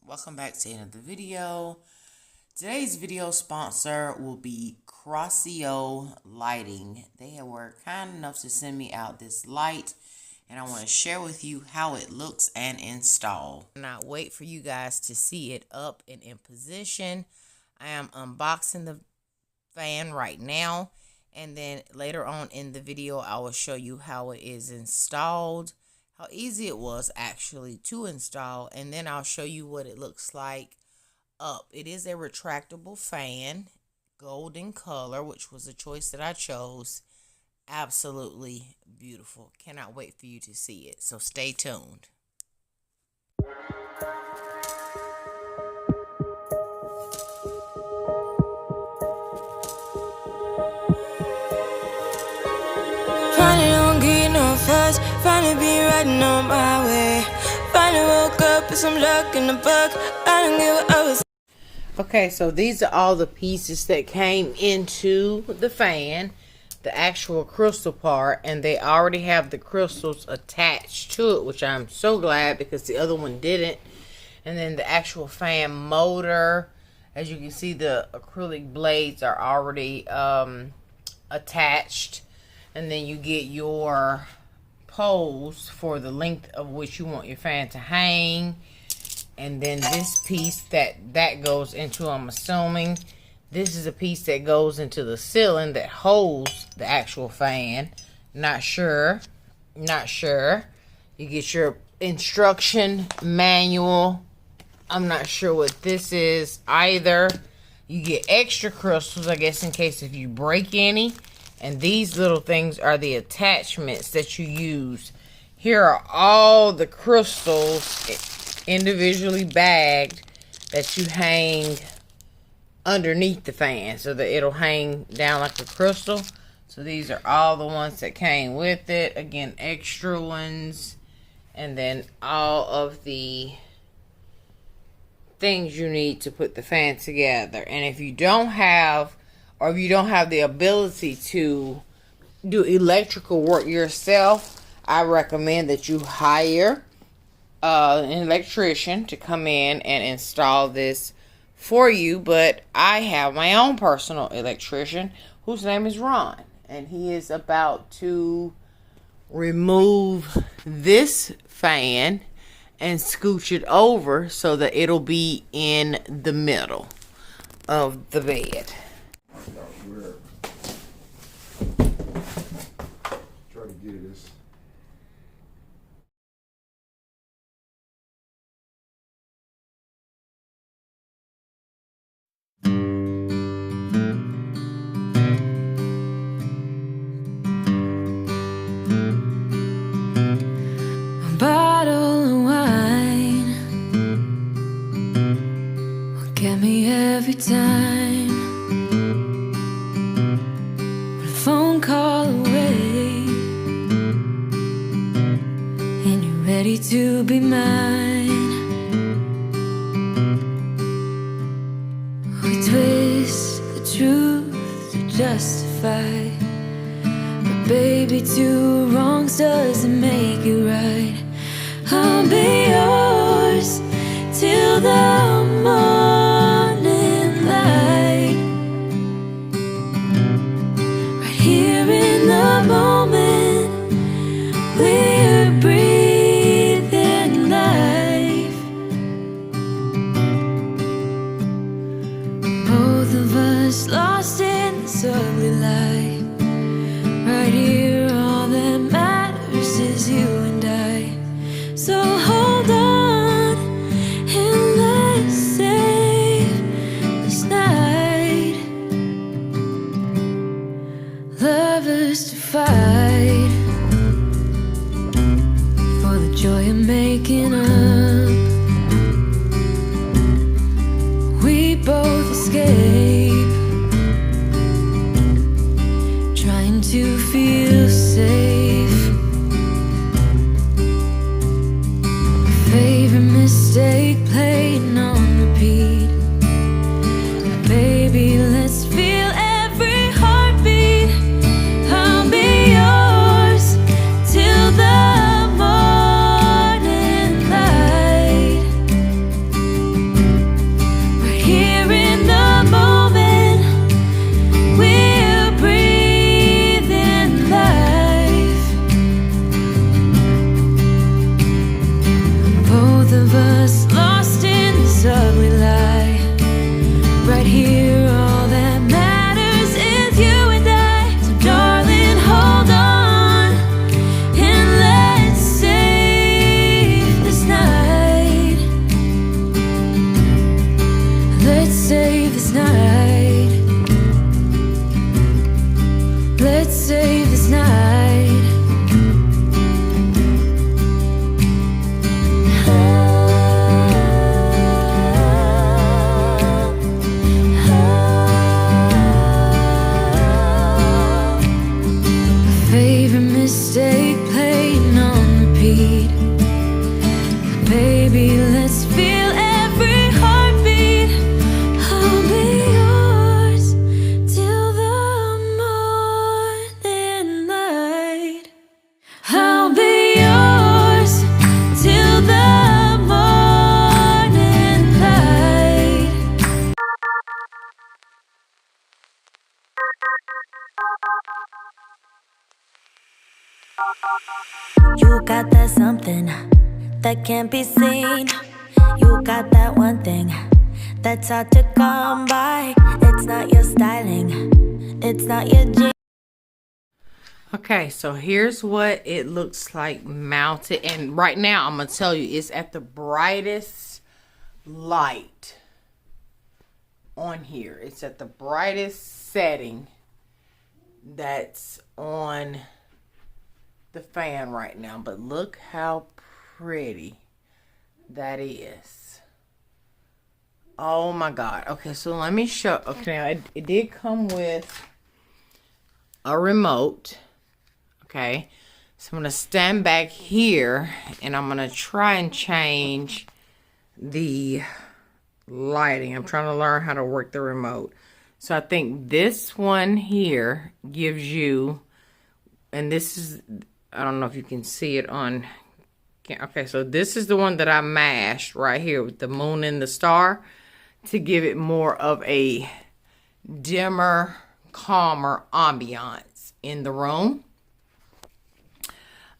welcome back to another video. Today's video sponsor will be Crossio lighting. They were kind enough to send me out this light, and I want to share with you how it looks and install. Not wait for you guys to see it up and in position. I am unboxing the fan right now, and then later on in the video I will show you how it is installed, how easy it was actually to install, and then I'll show you what it looks like up. It is a retractable fan, golden color, which was a choice that I chose. Absolutely beautiful. Cannot wait for you to see it, so stay tuned. Finally don't get no fuss, finally be riding on my way. Finally woke up with some luck in the book. I don't give what I was. Okay, so these are all the pieces that came into the fan, the actual crystal part, and they already have the crystals attached to it, which I'm so glad because the other one didn't. And then the actual fan motor, as you can see, the acrylic blades are already attached. And then you get your poles for the length of which you want your fan to hang. And then this piece that goes into, I'm assuming, this is a piece that goes into the ceiling that holds the actual fan. Not sure. You get your instruction manual. I'm not sure what this is either. You get extra crystals, I guess, in case if you break any. And these little things are the attachments that you use. Here are all the crystals individually bagged that you hang underneath the fan so that it'll hang down like a crystal. So these are all the ones that came with it. Again, extra ones. And then all of the things you need to put the fan together. And if you don't have, or if you don't have the ability to do electrical work yourself, I recommend that you hire an electrician to come in and install this for you. But I have my own personal electrician whose name is Ron, and he is about to remove this fan and scooch it over so that it'll be in the middle of the bed. Try to get this. A bottle of wine will get me every time. But a phone call away, and you're ready to be mine. We twist the truth to justify, but baby, two wrongs doesn't make it right. I'll be yours till the morning light, right here in the moment we're breathing life. Both of us lost in this ugly life. Right here, all that matters is you and I. So hold on and let's save this night. Lovers to fight for the joy of making up. We both escape, trying to feel safe. Favorite mistake playing on repeat. Baby, let's feel every heartbeat. I'll be yours let's save this night. Favorite mistake playing on repeat. Baby, let's feel every heartbeat. I'll be yours till the morning light. I'll be yours till the morning light. You got that something that can't be seen. You got that one thing that's hard to come by. It's not your styling, it's not your jeans. Okay, so here's what it looks like mounted. And right now, I'm going to tell you, it's at the brightest light on here. It's at the brightest setting that's on the fan right now. But look how pretty that is. Oh my God. Okay, so let me show. Okay, now it did come with a remote. Okay, so I'm going to stand back here and I'm going to try and change the lighting. I'm trying to learn how to work the remote. So I think this one here gives you, and this is, I don't know if you can see it on, okay, so this is the one that I mashed right here with the moon and the star to give it more of a dimmer, calmer ambiance in the room.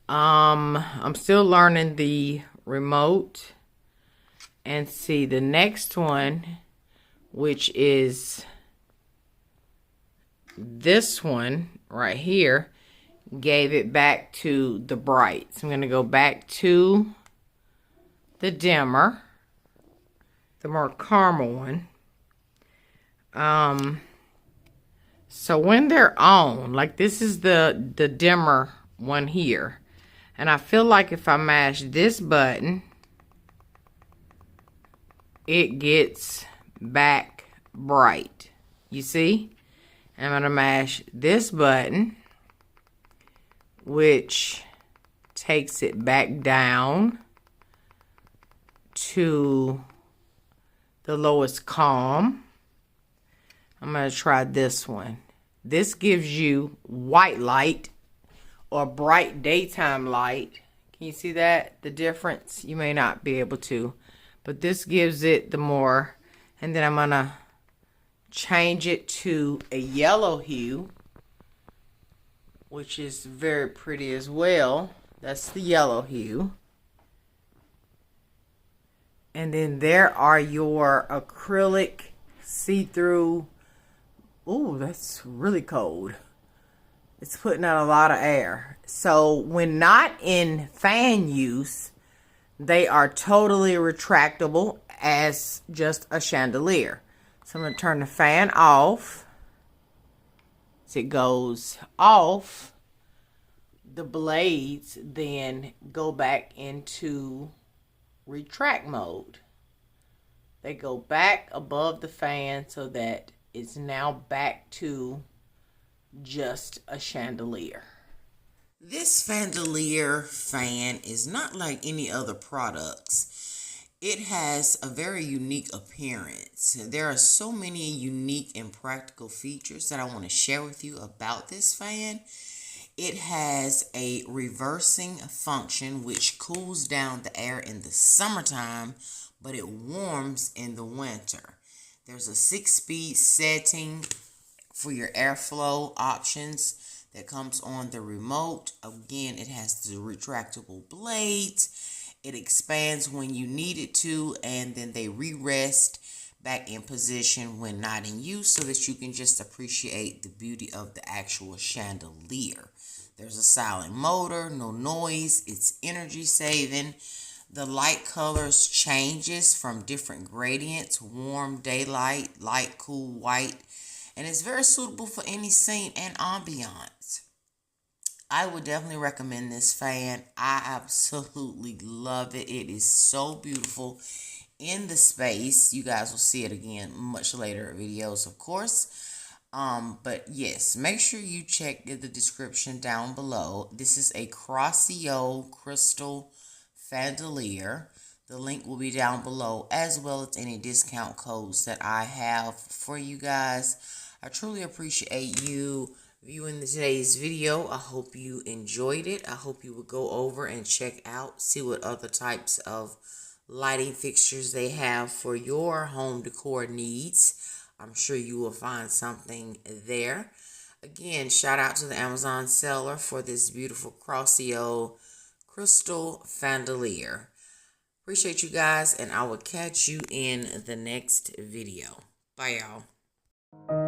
I'm still learning the remote. And see, the next one, which is this one right here, gave it back to the bright. So I'm going to go back to the dimmer, the more caramel one. So when they're on, like this is the dimmer one here. And I feel like if I mash this button, it gets back bright. You see? I'm going to mash this button, which takes it back down to the lowest calm. I'm going to try this one. This gives you white light or bright daytime light. Can you see that? The difference? You may not be able to. But this gives it the more. And then I'm going to change it to a yellow hue, which is very pretty as well. That's the yellow hue. And then there are your acrylic see-through. Ooh, that's really cold. It's putting out a lot of air. So when not in fan use, they are totally retractable as just a chandelier. So I'm going to turn the fan off. As it goes off, the blades then go back into retract mode. They go back above the fan so that it's now back to just a chandelier. This Fandelier fan is not like any other products. It has a very unique appearance. There are so many unique and practical features that I want to share with you about this fan. It has a reversing function which cools down the air in the summertime, but it warms in the winter. There's a 6-speed setting for your airflow options that comes on the remote. Again, it has the retractable blades. It expands when you need it to, and then they re-rest back in position when not in use so that you can just appreciate the beauty of the actual chandelier. There's a silent motor, no noise, it's energy saving. The light colors changes from different gradients: warm daylight, light cool white, and it's very suitable for any scene and ambiance. I would definitely recommend this fan. I absolutely love it. It is so beautiful in the space. You guys will see it again much later videos, of course. But yes, make sure you check the description down below. This is a Crossio crystal Fandelier. The link will be down below, as well as any discount codes that I have for you guys. I truly appreciate you viewing today's video. I hope you enjoyed it. I hope you will go over and check out, see what other types of lighting fixtures they have for your home decor needs. I'm sure you will find something there. Again, shout out to the Amazon seller for this beautiful Crossio crystal Fandelier. Appreciate you guys, and I will catch you in the next video. Bye, y'all.